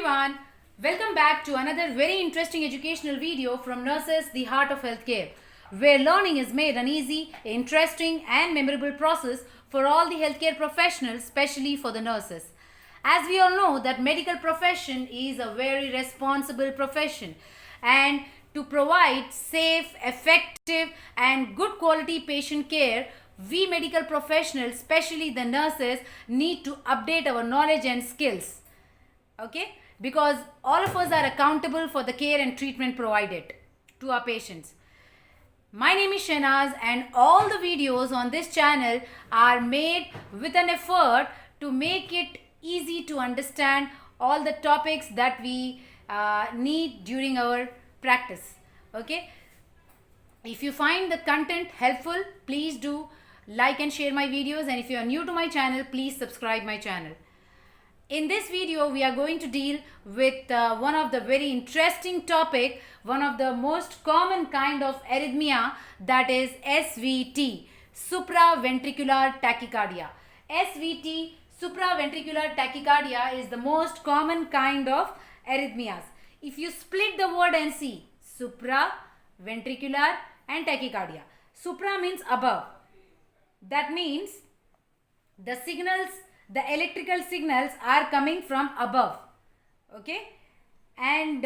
everyone, welcome back to another very interesting educational video from Nurses, the Heart of Healthcare, where learning is made an easy, interesting and memorable process for all the healthcare professionals, especially for the nurses. As we all know that medical profession is a very responsible profession, and to provide safe, effective and good quality patient care, we medical professionals, especially the nurses, need to update our knowledge and skills. Okay, because all of us are accountable for the care and treatment provided to our patients. My name is Shanaz and all the videos on this channel are made with an effort to make it easy to understand all the topics that we need during our practice. Okay, if you find the content helpful, please do like and share my videos, and if you are new to my channel, please subscribe my channel. In this video, we are going to deal with one of the very interesting topic, one of the most common kind of arrhythmia, that is SVT, supraventricular tachycardia. SVT, supraventricular tachycardia, is the most common kind of arrhythmias. If you split the word and see supraventricular and tachycardia, supra means above. That means the signals, the electrical signals are coming from above. Okay, and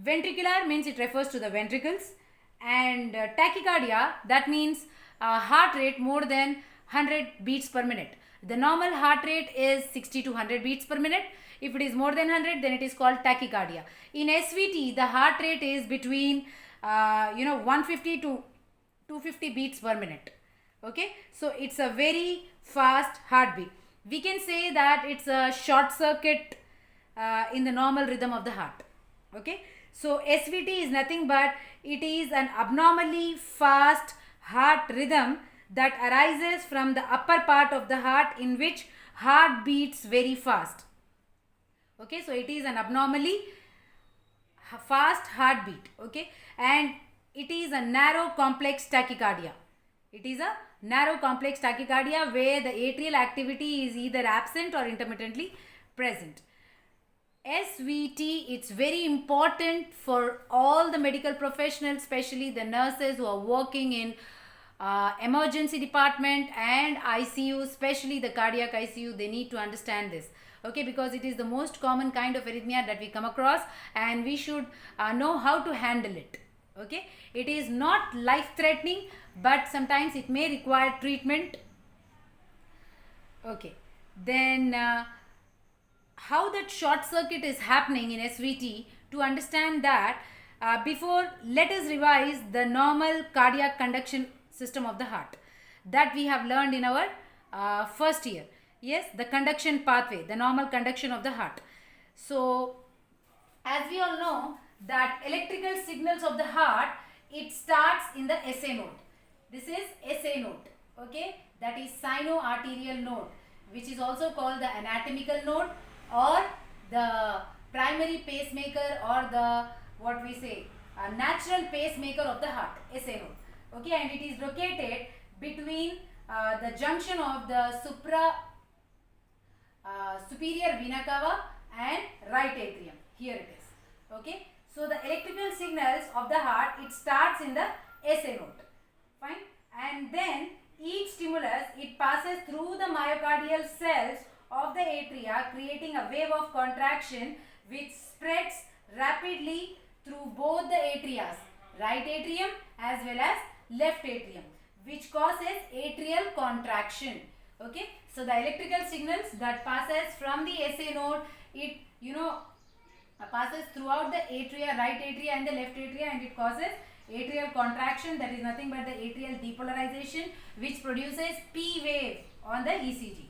ventricular means it refers to the ventricles, and tachycardia, that means heart rate more than 100 beats per minute. The normal heart rate is 60 to 100 beats per minute. If it is more than 100, then it is called tachycardia. In SVT, the heart rate is between 150 to 250 beats per minute. Okay, so it's a very fast heartbeat. We can say that it's a short circuit in the normal rhythm of the heart. Okay, so SVT is nothing but it is an abnormally fast heart rhythm that arises from the upper part of the heart, in which heart beats very fast. Okay, so it is an abnormally fast heartbeat. Okay, and it is a narrow complex tachycardia. It is a narrow complex tachycardia where the atrial activity is either absent or intermittently present. SVT, it's very important for all the medical professionals, especially the nurses who are working in emergency department and ICU, especially the cardiac ICU. They need to understand this. Okay, because it is the most common kind of arrhythmia that we come across, and we should know how to handle it. Okay, it is not life threatening, but sometimes it may require treatment. Okay, then how that short circuit is happening in SVT, to understand that, before, let us revise the normal cardiac conduction system of the heart that we have learned in our first year. Yes, the conduction pathway, the normal conduction of the heart. So as we all know that electrical signals of the heart, it starts in the SA node. This is SA node. Okay, that is sino-arterial node, which is also called the anatomical node, or the primary pacemaker, or the natural pacemaker of the heart, SA node. Okay, and it is located between the junction of the superior vena cava and right atrium. Here it is. Okay, so the electrical signals of the heart, it starts in the SA node. Fine, and then each stimulus, it passes through the myocardial cells of the atria, creating a wave of contraction which spreads rapidly through both the atrias, right atrium as well as left atrium, which causes atrial contraction. Okay, so the electrical signals that passes from the SA node, it passes throughout the atria, right atria and the left atria, and it causes atrial contraction, that is nothing but the atrial depolarization, which produces P wave on the ECG.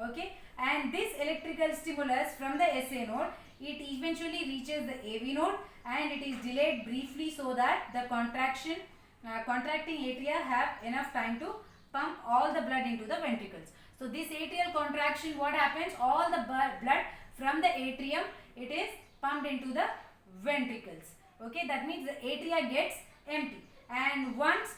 Okay, and this electrical stimulus from the SA node, it eventually reaches the AV node, and it is delayed briefly so that the contracting atria have enough time to pump all the blood into the ventricles. So this atrial contraction, what happens? All the blood from the atrium, it is pumped into the ventricles. Okay, that means the atria gets empty, and once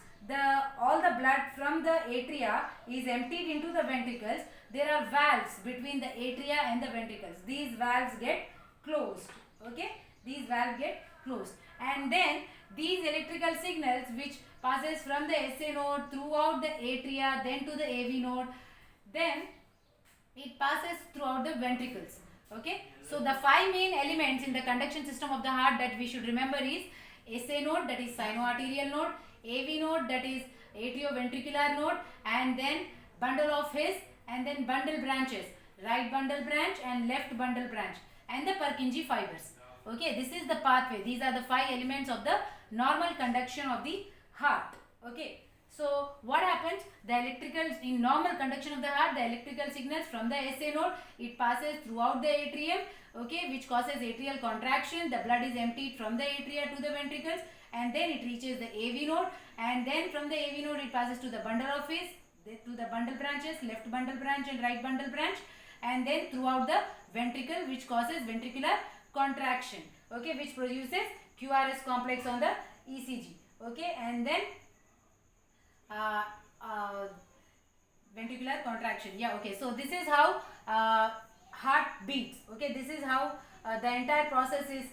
all the blood from the atria is emptied into the ventricles, there are valves between the atria and the ventricles. These valves get closed. Okay, these valves get closed, and then these electrical signals which passes from the SA node throughout the atria, then to the AV node, then it passes throughout the ventricles. Okay, so the five main elements in the conduction system of the heart that we should remember is SA node, that is sinoarterial node, AV node, that is atrioventricular node, and then bundle of His, and then bundle branches, right bundle branch and left bundle branch, and the Purkinje fibers. Okay, this is the pathway. These are the five elements of the normal conduction of the heart. Okay, so what happens? The electrical, in normal conduction of the heart, the electrical signals from the SA node, it passes throughout the atrium, okay, which causes atrial contraction. The blood is emptied from the atria to the ventricles, and then it reaches the AV node, and then from the AV node it passes to the bundle of His, to the bundle branches, left bundle branch and right bundle branch, and then throughout the ventricle, which causes ventricular contraction, okay, which produces QRS complex on the ECG, okay, and then ventricular contraction. Yeah, okay, so this is how heart beats. Okay, this is how the entire process is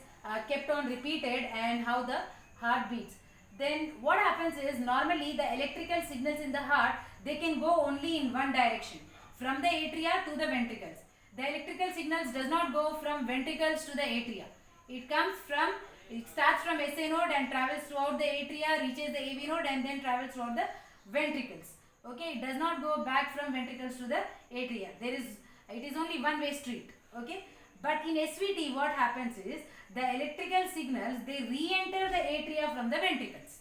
kept on repeated, and how the heart beats. Then what happens is, normally the electrical signals in the heart, they can go only in one direction, from the atria to the ventricles. The electrical signals does not go from ventricles to the atria. It starts from SA node and travels throughout the atria, reaches the AV node, and then travels throughout the ventricles. Okay, it does not go back from ventricles to the atria. It is only one way street. Okay, but in SVT what happens is, the electrical signals, they re-enter the atria from the ventricles.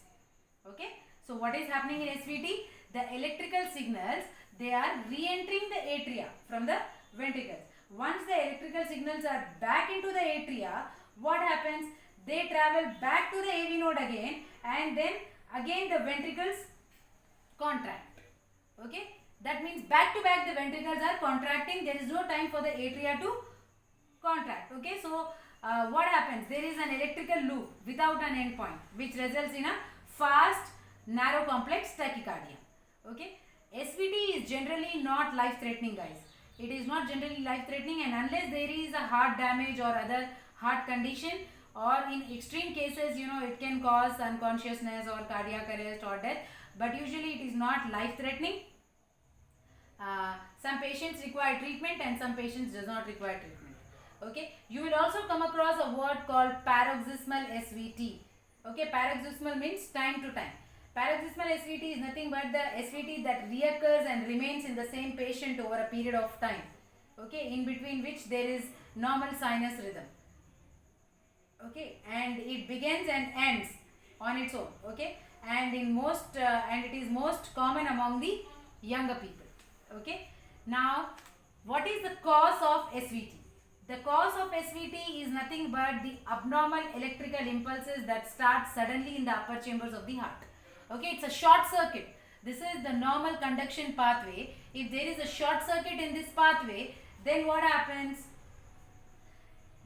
Okay, so what is happening in SVT? The electrical signals, they are re-entering the atria from the ventricles. Once the electrical signals are back into the atria, what happens? They travel back to the AV node again, and then again the ventricles contract. Okay, that means back to back the ventricles are contracting. There is no time for the atria to contract. Okay, so what happens? There is an electrical loop without an endpoint, which results in a fast, narrow, complex tachycardia. Okay, SVT is generally not life-threatening, guys. It is not generally life-threatening, and unless there is a heart damage or other heart condition, or in extreme cases, it can cause unconsciousness or cardiac arrest or death, but usually it is not life-threatening. Some patients require treatment and some patients does not require treatment. Okay, you will also come across a word called paroxysmal SVT. Okay, paroxysmal means time to time. Paroxysmal SVT is nothing but the SVT that reoccurs and remains in the same patient over a period of time. Okay, in between which there is normal sinus rhythm. Okay, and it begins and ends on its own. Okay, and it is most common among the younger people. Okay, now what is the cause of SVT? The cause of SVT is nothing but the abnormal electrical impulses that start suddenly in the upper chambers of the heart. Okay, it's a short circuit. This is the normal conduction pathway. If there is a short circuit in this pathway, then what happens?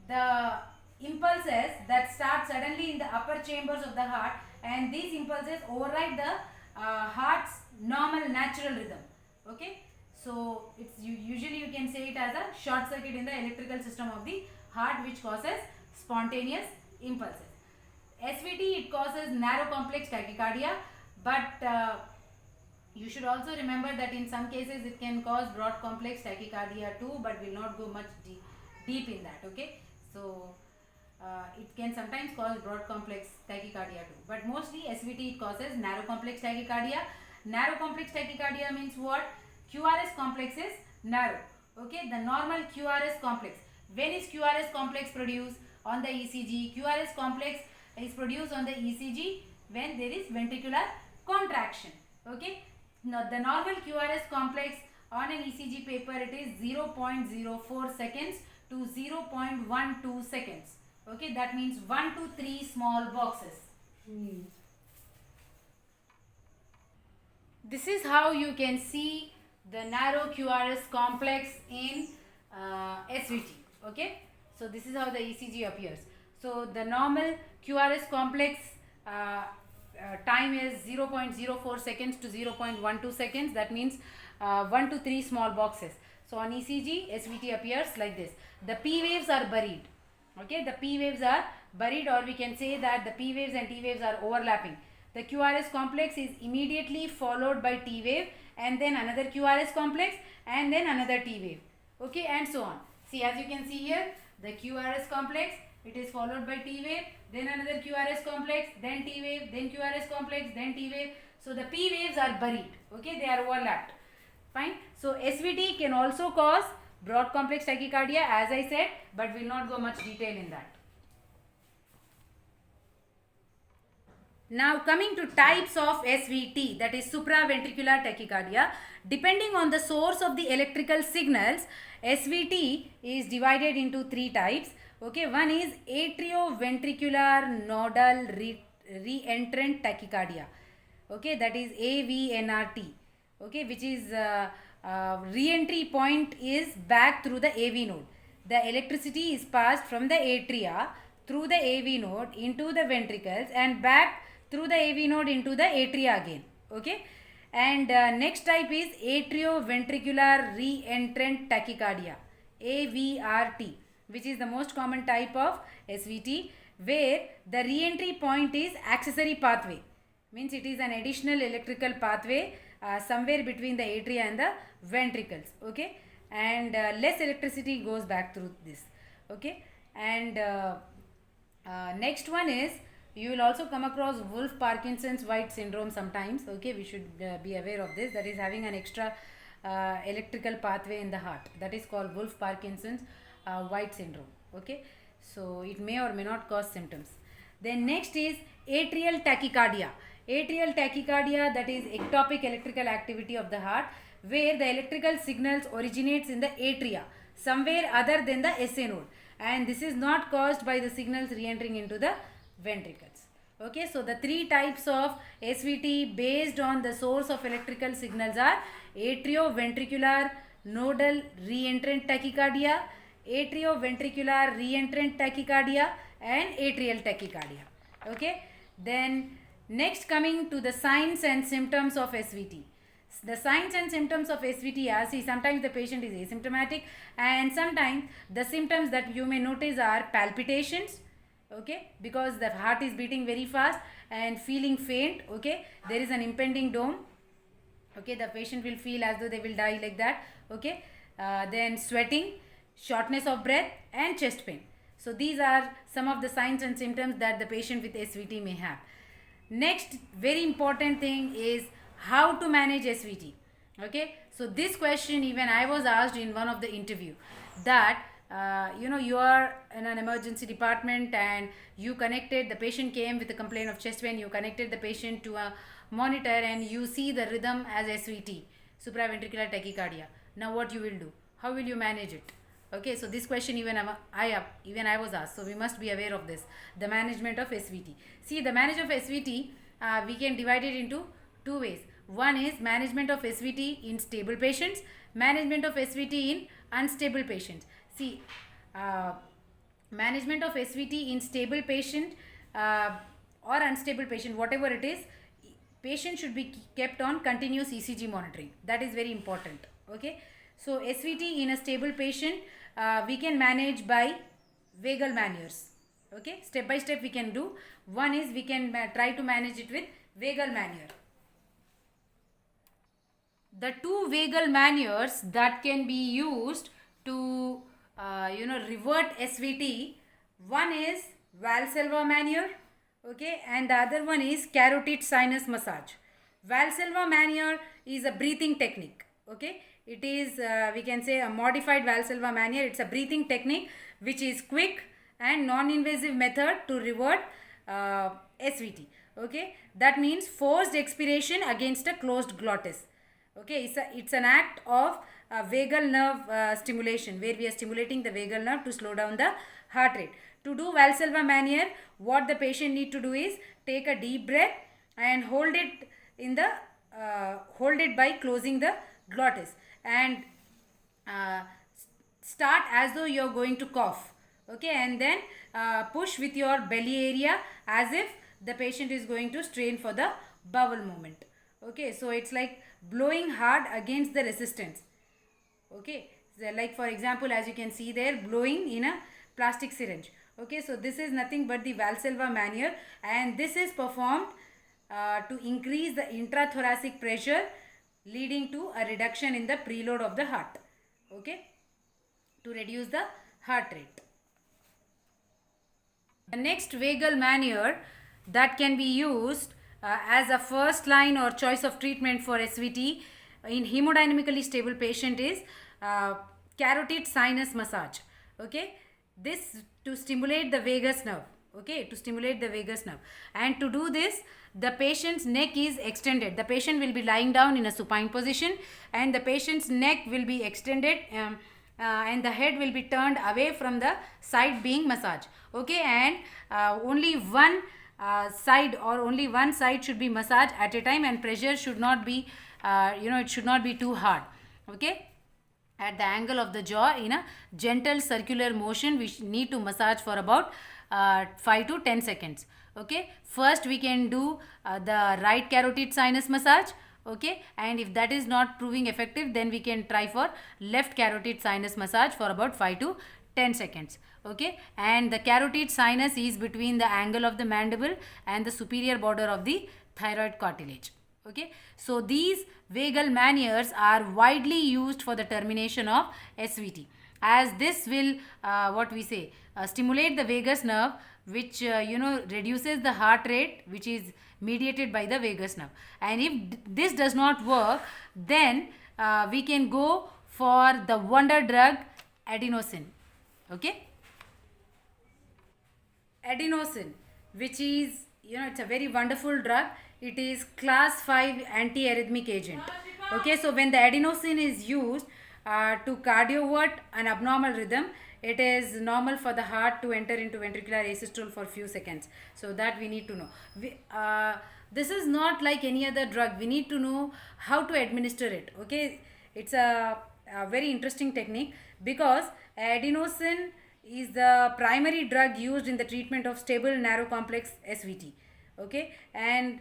The impulses that start suddenly in the upper chambers of the heart, and these impulses override the heart's normal natural rhythm. Okay, so it's usually you can say it as a short circuit in the electrical system of the heart, which causes spontaneous impulses. SVT, it causes narrow complex tachycardia, but you should also remember that in some cases it can cause broad complex tachycardia too, but will not go much deep in that. Okay, so it can sometimes cause broad complex tachycardia too, but mostly SVT, it causes narrow complex tachycardia. Narrow complex tachycardia means what? QRS complex is narrow. Okay, the normal QRS complex. When is QRS complex produced? On the ECG. QRS complex is produced on the ECG when there is ventricular contraction. Okay, now the normal QRS complex on an ECG paper, it is 0.04 seconds to 0.12 seconds. Okay, that means 1 to 3 small boxes. This is how you can see the narrow QRS complex in SVT. Okay, so this is how the ECG appears. So the normal QRS complex time is 0.04 seconds to 0.12 seconds. That means 1 to 3 small boxes. So on ECG, SVT appears like this. The P waves are buried. Okay, the P waves are buried, or we can say that the P waves and T waves are overlapping. The QRS complex is immediately followed by T wave, and then another QRS complex, and then another T wave. Okay, and so on. See, as you can see here, the QRS complex, it is followed by T wave, then another QRS complex, then T wave, then QRS complex, then T wave. So the P waves are buried. Okay, they are overlapped. Fine. So SVT can also cause broad complex tachycardia, as I said, but will not go much detail in that. Now coming to types of SVT, that is supraventricular tachycardia. Depending on the source of the electrical signals, SVT is divided into three types. Okay, one is atrioventricular nodal reentrant tachycardia. Okay, that is AVNRT. Okay, which is re-entry point is back through the AV node. The electricity is passed from the atria through the AV node into the ventricles and back through the AV node into the atria again. Okay, and next type is atrioventricular reentrant tachycardia, AVRT, which is the most common type of SVT, where the re-entry point is accessory pathway, means it is an additional electrical pathway somewhere between the atria and the ventricles. Okay, and less electricity goes back through this. Okay, and next one is, you will also come across Wolff-Parkinson's White syndrome sometimes. Okay, we should be aware of this. That is having an extra electrical pathway in the heart. That is called Wolff-Parkinson's White syndrome. Okay, so it may or may not cause symptoms. Then next is atrial tachycardia. Atrial tachycardia, that is ectopic electrical activity of the heart, where the electrical signals originates in the atria, somewhere other than the SA node, and this is not caused by the signals re-entering into the ventricles. Okay, so the three types of SVT based on the source of electrical signals are atrioventricular nodal reentrant tachycardia, atrioventricular reentrant tachycardia, and atrial tachycardia. Okay, then next coming to the signs and symptoms of SVT. The signs and symptoms of SVT are, see, sometimes the patient is asymptomatic, and sometimes the symptoms that you may notice are palpitations. Okay, because the heart is beating very fast and feeling faint. Okay, there is an impending dome. Okay, the patient will feel as though they will die, like that. Okay, then sweating, shortness of breath, and chest pain. So these are some of the signs and symptoms that the patient with SVT may have. Next very important thing is how to manage SVT. Okay, so this question even I was asked in one of the interview, that you are in an emergency department and you connected, the patient came with a complaint of chest pain, you connected the patient to a monitor and you see the rhythm as SVT, supraventricular tachycardia. Now what you will do? How will you manage it? Okay, so this question even I was asked, so we must be aware of this, the management of SVT. See, the management of SVT, we can divide it into two ways. One is management of SVT in stable patients, management of SVT in unstable patients. See, management of SVT in stable patient or unstable patient, whatever it is, patient should be kept on continuous ECG monitoring. That is very important. Okay, so SVT in a stable patient, we can manage by vagal maneuvers. Okay, step by step we can do. One is we can try to manage it with vagal maneuver. The two vagal maneuvers that can be used to revert SVT, one is Valsalva maneuver, okay, and the other one is carotid sinus massage. Valsalva maneuver is a breathing technique. Okay, it is we can say a modified Valsalva maneuver. It's a breathing technique which is quick and non-invasive method to revert SVT. Okay, that means forced expiration against a closed glottis. Okay, it's an act of vagal nerve stimulation, where we are stimulating the vagal nerve to slow down the heart rate. To do Valsalva maneuver, what the patient need to do is take a deep breath and hold it in the hold it by closing the glottis, and start as though you are going to cough. Okay, and then push with your belly area as if the patient is going to strain for the bowel movement. Okay, so it's like blowing hard against the resistance. Okay, so like for example, as you can see there, blowing in a plastic syringe. Okay, so this is nothing but the Valsalva maneuver, and this is performed to increase the intrathoracic pressure, leading to a reduction in the preload of the heart. Okay, to reduce the heart rate. The next vagal maneuver that can be used as a first line or choice of treatment for SVT in hemodynamically stable patient is carotid sinus massage. Okay, this to stimulate the vagus nerve. Okay, to stimulate the vagus nerve, and to do this, the patient's neck is extended. The patient will be lying down in a supine position, and the patient's neck will be extended. And the head will be turned away from the side being massaged. Okay, and only one side or only one side should be massaged at a time, and pressure should not be it should not be too hard. Okay, at the angle of the jaw in a gentle circular motion, we need to massage for about 5 to 10 seconds. Okay, first we can do the right carotid sinus massage. Okay, and if that is not proving effective, then we can try for left carotid sinus massage for about 5 to 10 seconds. Okay, and the carotid sinus is between the angle of the mandible and the superior border of the thyroid cartilage. Okay, so these vagal maneuvers are widely used for the termination of SVT, as this will stimulate the vagus nerve, which reduces the heart rate, which is mediated by the vagus nerve. And if this does not work, then we can go for the wonder drug adenosine. Okay, adenosine, which is it's a very wonderful drug. It is class 5 anti-arrhythmic agent. Okay, so when the adenosine is used to cardiovert an abnormal rhythm, it is normal for the heart to enter into ventricular asystole for few seconds. So that we need to know. This is not like any other drug. We need to know how to administer it. Okay, it's a very interesting technique, because adenosine is the primary drug used in the treatment of stable narrow complex SVT. Okay, and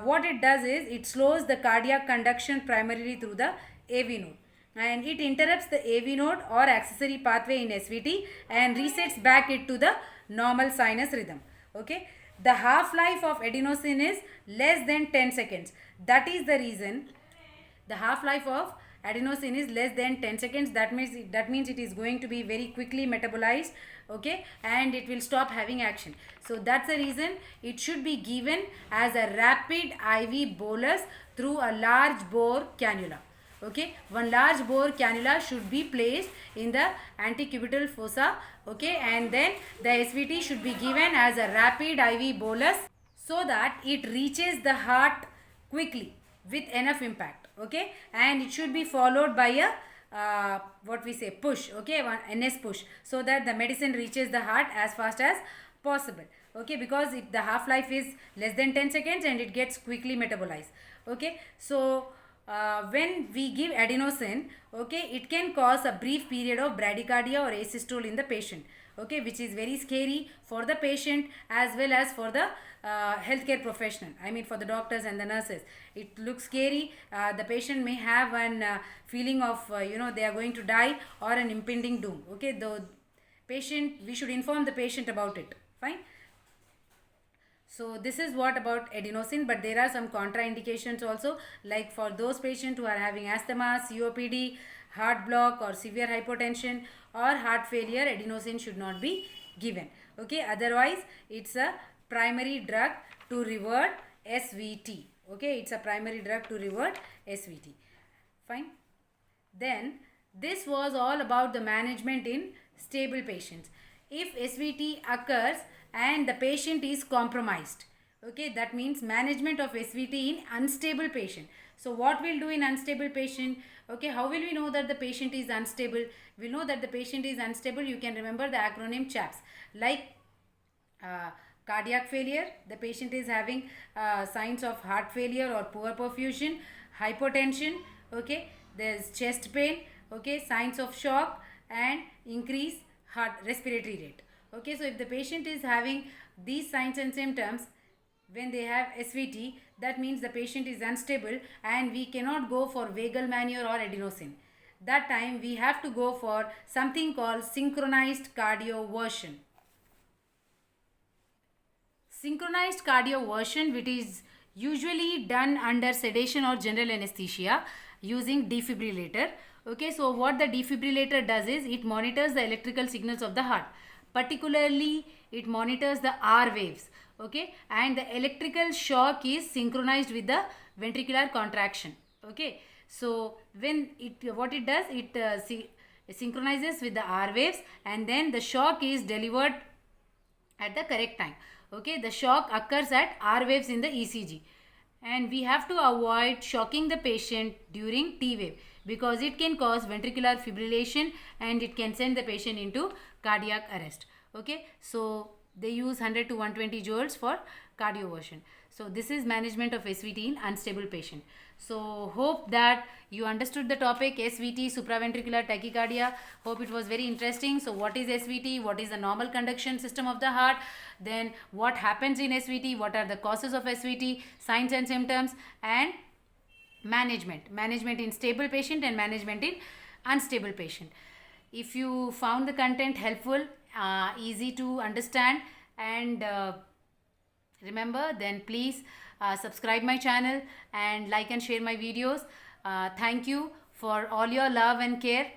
what it does is it slows the cardiac conduction primarily through the AV node, and it interrupts the AV node or accessory pathway in SVT and resets back it to the normal sinus rhythm. Okay, the half-life of adenosine is less than 10 seconds. That is the reason the half-life of adenosine is less than 10 seconds. That means it is going to be very quickly metabolized. Okay, and it will stop having action. So that's the reason it should be given as a rapid IV bolus through a large bore cannula. Okay, one large bore cannula should be placed in the antecubital fossa. Okay, and then the SVT should be given as a rapid IV bolus, so that it reaches the heart quickly with enough impact. Okay, and it should be followed by a push. Okay, one NS push, so that the medicine reaches the heart as fast as possible. Okay, because the half life is less than 10 seconds and it gets quickly metabolized. Okay, so when we give adenosine, okay, it can cause a brief period of bradycardia or asystole in the patient. Okay, which is very scary for the patient as well as for the healthcare professional. I mean, for the doctors and the nurses, it looks scary. The patient may have an feeling of they are going to die or an impending doom. Okay, the patient, we should inform the patient about it. Fine. So this is what about adenosine, but there are some contraindications also, like for those patients who are having asthma, COPD, heart block or severe hypotension or heart failure, adenosine should not be given. Okay, otherwise it's a primary drug to revert SVT. Okay, it's a primary drug to revert SVT. Fine. Then this was all about the management in stable patients. If SVT occurs and the patient is compromised, okay, that means management of SVT in unstable patient. So what we'll do in unstable patient? Okay, how will we know that the patient is unstable? We'll know that the patient is unstable. You can remember the acronym CHAPS, like cardiac failure, the patient is having signs of heart failure or poor perfusion, hypotension, okay, there's chest pain, okay, signs of shock and increased heart respiratory rate. Okay, so if the patient is having these signs and symptoms when they have SVT, that means the patient is unstable and we cannot go for vagal maneuver or adenosine. That time we have to go for something called synchronized cardioversion. Synchronized cardioversion, which is usually done under sedation or general anesthesia using defibrillator. Okay, so what the defibrillator does is it monitors the electrical signals of the heart. Particularly, it monitors the R waves. Okay, and the electrical shock is synchronized with the ventricular contraction. Okay, so when what it does, it synchronizes with the R waves, and then the shock is delivered at the correct time. Okay, the shock occurs at R waves in the ECG, and we have to avoid shocking the patient during T wave because it can cause ventricular fibrillation and it can send the patient into cardiac arrest. Okay, so they use 100 to 120 joules for cardioversion. So this is management of SVT in unstable patient. So hope that you understood the topic SVT, supraventricular tachycardia. Hope it was very interesting. So what is SVT? What is the normal conduction system of the heart? Then what happens in SVT? What are the causes of SVT? Signs and symptoms, and management in stable patient and management in unstable patient. If you found the content helpful, easy to understand, and remember, then please subscribe my channel and like and share my videos. Thank you for all your love and care.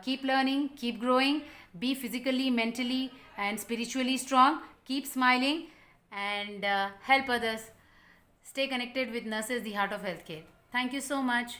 Keep learning, keep growing, be physically, mentally and spiritually strong. Keep smiling and help others. Stay connected with Nurses, the Heart of Healthcare. Thank you so much.